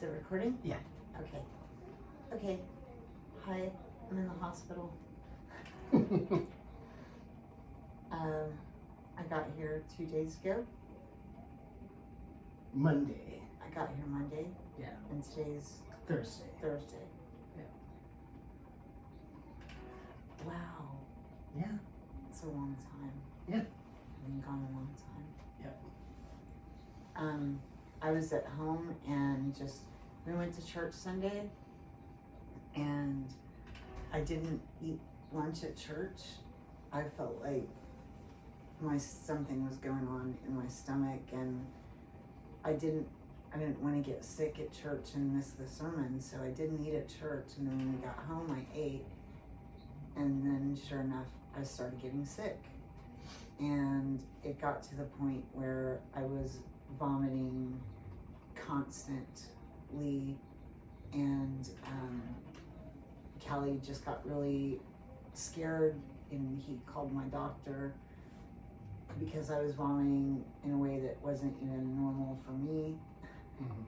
Is it recording? Yeah. Okay. Okay. Hi, I'm in the hospital. I got here 2 days ago. Monday. I got here Monday, Yeah. and today's Thursday. Thursday. Yeah. Wow, Yeah. it's a long time. Yeah. I've been gone a long time. Yep. I was at home and we went to church Sunday, and I didn't eat lunch at church. I felt like something was going on in my stomach, and I didn't want to get sick at church and miss the sermon, so I didn't eat at church. And then when we got home, I ate, and then sure enough, I started getting sick, and it got to the point where I was vomiting constantly, and Callie just got really scared, and he called my doctor because I was vomiting in a way that wasn't even normal for me. Mm-hmm.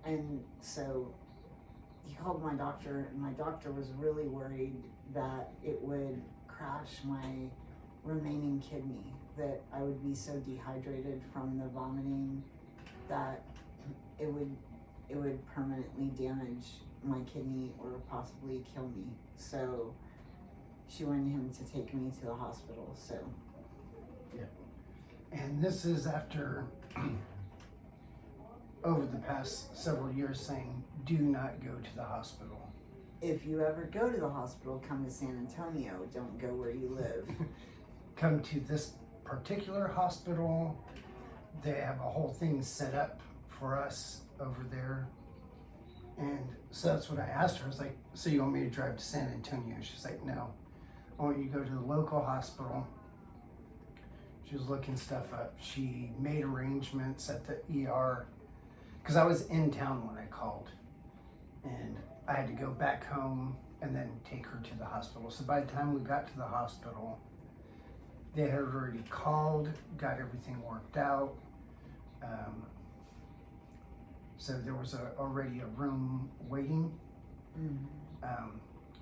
And so he called my doctor, and my doctor was really worried that it would crash my remaining kidney, that I would be so dehydrated from the vomiting that it would permanently damage my kidney or possibly kill me. So she wanted him to take me to the hospital. So Yeah. And this is after over the past several years saying, do not go to the hospital. if you ever go to the hospital, come to San Antonio. Don't go where you live. Come to this particular hospital. They have a whole thing set up for us over there. And so that's what I asked her. I was like, so you want me to drive to San Antonio? She's like, no. I want you to go to the local hospital. She was looking stuff up. She made arrangements at the ER because I was in town when I called, and I had to go back home and then take her to the hospital. So by the time we got to the hospital, they had already called, got everything worked out. So there was already a room waiting.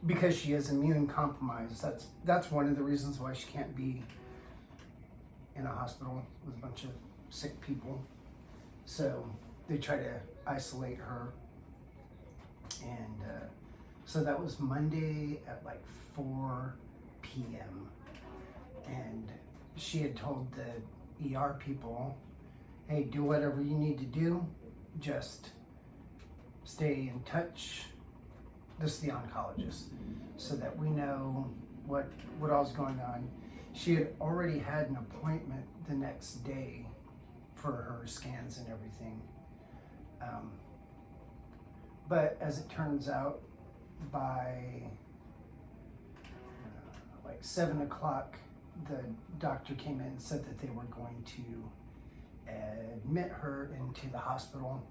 Because she is immune compromised. That's one of the reasons why she can't be in a hospital with a bunch of sick people. So they try to isolate her. And so that was Monday at like 4 p.m. And she had told the ER people, hey, do whatever you need to do. Just stay in touch. This is the oncologist, so that we know what all's going on. She had already had an appointment the next day for her scans and everything. But as it turns out, by like 7 o'clock, the doctor came in and said that they were going to admit her into the hospital.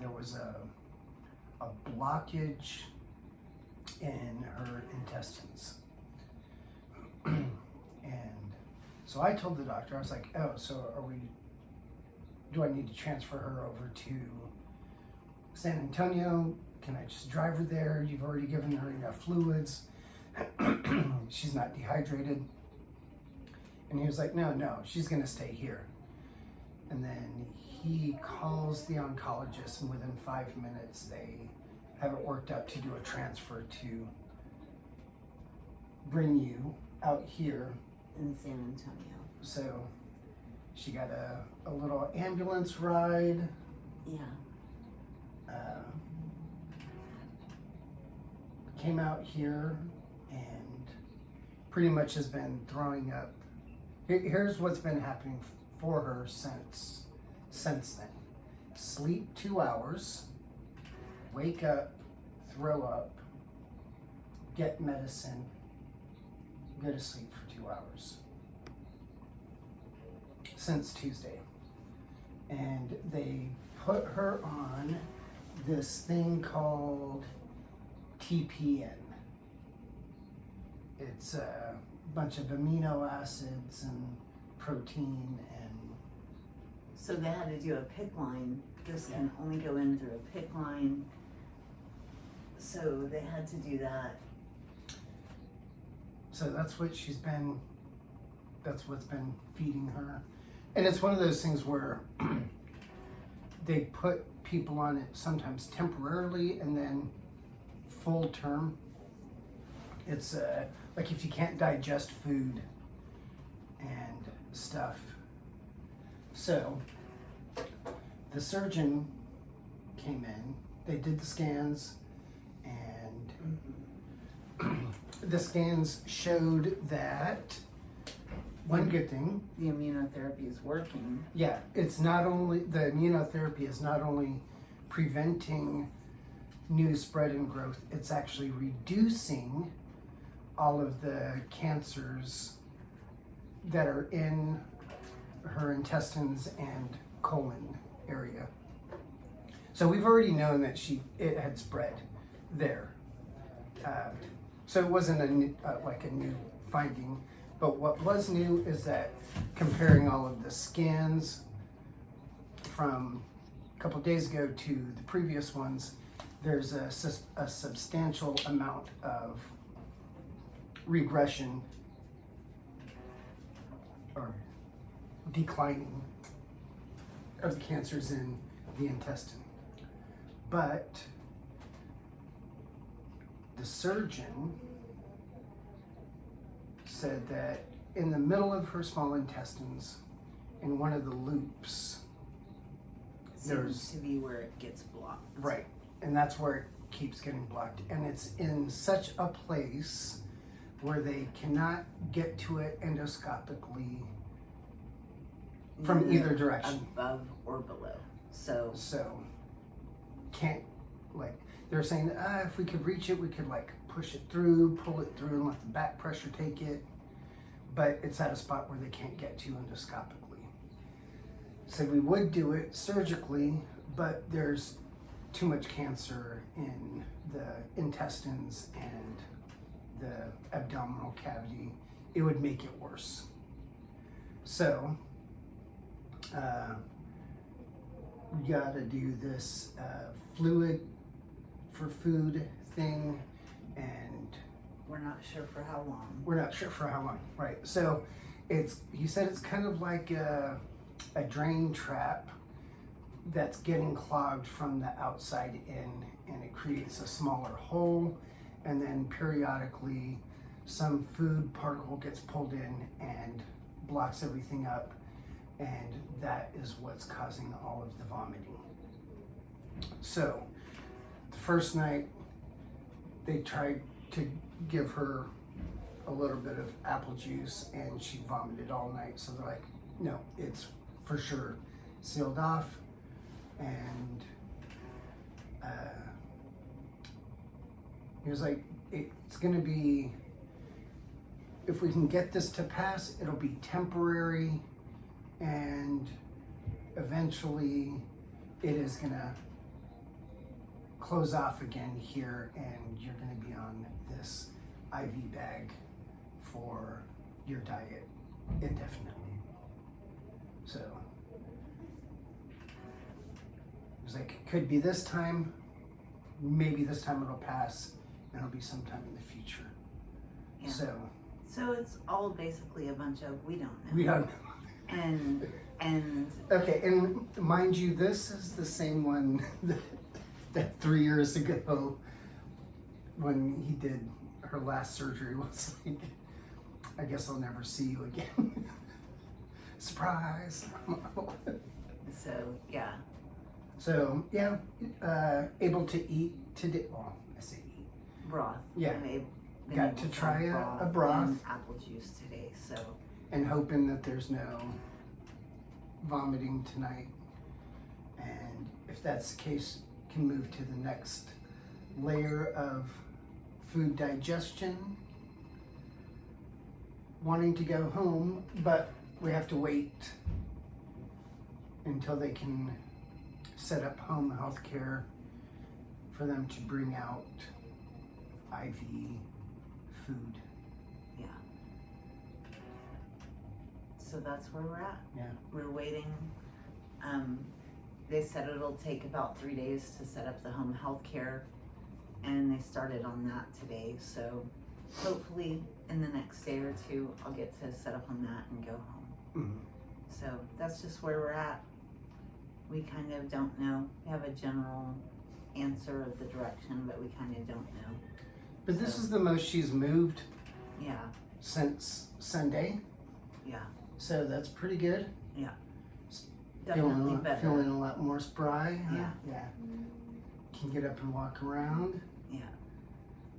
There was a blockage in her intestines. And so I told the doctor, I was like, oh, so do I need to transfer her over to San Antonio? Can I just drive her there? You've already given her enough fluids. She's not dehydrated. And he was like, no, she's gonna stay here. And then he calls the oncologist, and within 5 minutes, they have it worked out to do a transfer to bring you out here in San Antonio. So she got a little ambulance ride. Yeah. Came out here and pretty much has been throwing up. Here's what's been happening for her since then. Sleep 2 hours, wake up, throw up, get medicine, go to sleep for 2 hours. Since Tuesday. And they put her on this thing called TPN. It's a bunch of amino acids and protein and So they had to do a PICC line. This can only go in through a PICC line. So they had to do that. So that's what's been feeding her. And it's one of those things where they put people on it sometimes temporarily and then full term. It's like if you can't digest food and stuff. So the surgeon came in, they did the scans, and the scans showed that one good thing, The immunotherapy is working. yeah, it's not only, the immunotherapy is not only preventing new spread and growth, it's actually reducing all of the cancers that are in her intestines and colon area. So we've already known that it had spread there. So it wasn't a new finding, but what was new is that comparing all of the scans from a couple days ago to the previous ones, there's a substantial amount of regression or declining of the cancers in the intestine. But the surgeon said that in the middle of her small intestines, in one of the loops, Seems to be where it gets blocked. right, and that's where it keeps getting blocked. And it's in such a place where they cannot get to it endoscopically from either direction. Above or below. So So, can't, like, they're saying, if we could reach it, we could, like, push it through, pull it through, and let the back pressure take it. But it's at a spot where they can't get to endoscopically. So we would do it surgically, but there's too much cancer in the intestines and the abdominal cavity. It would make it worse. So, we gotta do this fluid for food thing, and we're not sure for how long. we're not sure for how long, right? So he said it's kind of like a drain trap that's getting clogged from the outside in, and it creates a smaller hole, and then periodically some food particle gets pulled in and blocks everything up, and that is what's causing all of the vomiting. So the first night they tried to give her a little bit of apple juice and she vomited all night. So they're like, no, it's for sure sealed off. And he was like, it's gonna be, if we can get this to pass, it'll be temporary, and eventually it is gonna close off again here, and you're gonna be on this IV bag for your diet indefinitely. So it was like, it could be this time, maybe this time it'll pass, and it'll be sometime in the future. Yeah. So it's all basically a bunch of we don't know. we don't know. And Okay, and mind you, this is the same one that 3 years ago when he did her last surgery was like, I guess I'll never see you again. Surprise. so yeah. So yeah, able to eat today. Well, I say eat. Broth. Yeah. Been Got able to try have a broth. and apple juice today. So And hoping that there's no vomiting tonight. And if that's the case, can move to the next layer of food digestion. Wanting to go home, but we have to wait until they can set up home health care for them to bring out IV food. yeah. So that's where we're at. Yeah. We're waiting They said it'll take about 3 days to set up the home health care, and they started on that today. So hopefully in the next day or two, I'll get to set up on that and go home. Mhm. So that's just where we're at. We kind of don't know. We have a general answer of the direction, but we kind of don't know. But this So- is the most she's moved Yeah, since Sunday, yeah, so that's pretty good. definitely better. Feeling a lot more spry. Huh? Yeah. Yeah. Can get up and walk around. Yeah.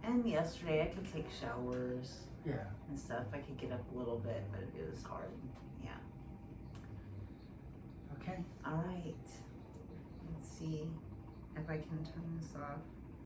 And yesterday I could take showers Yeah. and stuff. I could get up a little bit, but it was hard. Yeah. Okay. All right. Let's see if I can turn this off.